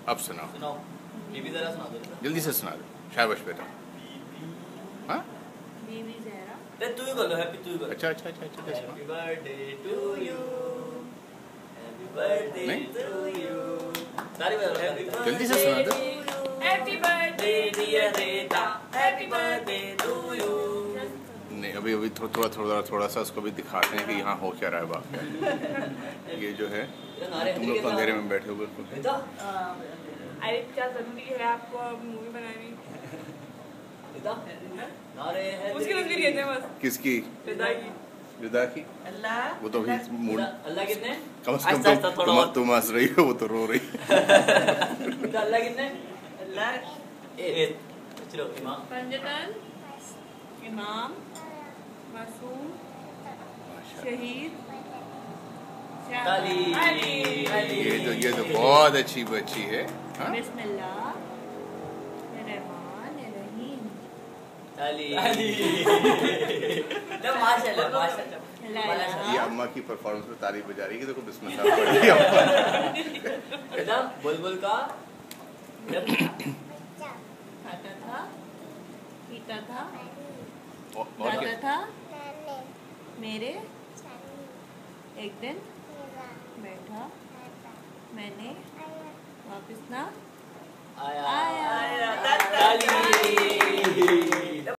अब सुनाओ। सुनाओ बीबी जरा सुना दो। जल्दी से सुना दो। शाबाश बेटा। हाँ बीबी जहरा। तू ही कर लो, हैप्पी तू ही कर। अच्छा अच्छा अच्छा अच्छा। Happy birthday to you, happy birthday to you. सारी बात हैप्पी जल्दी से सुना दो। Happy birthday dear Reta, happy birthday to you. नहीं अभी अभी थोड़ा सा उसको भी दिखाते हैं कि यहाँ हो क्या रहा है वाक़या। ये जो है तुम लोग तो अंधेरे में बैठे हो बिल्कुल। अरे क्या जरूरी है आपको अब मूवी बनानी? उसकी तस्वीर कहते हैं बस। किसकी? विदा की। अल्लाह वो तो भी मूड। अल्लाह कितने? कम से कम तुम हंस रही हो, वो तो रो रही। अल्लाह कितने? अल्लाह चलो इमाम पंजतन, इमाम, मासूम, शहीद, ताली। ये तो बहुत अच्छी बच्ची है। हाँ? बिस्मिल्लाह रहमान रहीम। ताली। माशाल्लाह माशाल्लाह। ये अम्मा की परफॉर्मेंस में ताली बजा रही है कि देखो बिस्मिल्लाह पढ़ रही है अम्मा। बुलबुल का खाता था, पीता था, और गाता क्या? था, मेरे एक दिन बैठा, मैंने वापस ना आया। आया। ताली।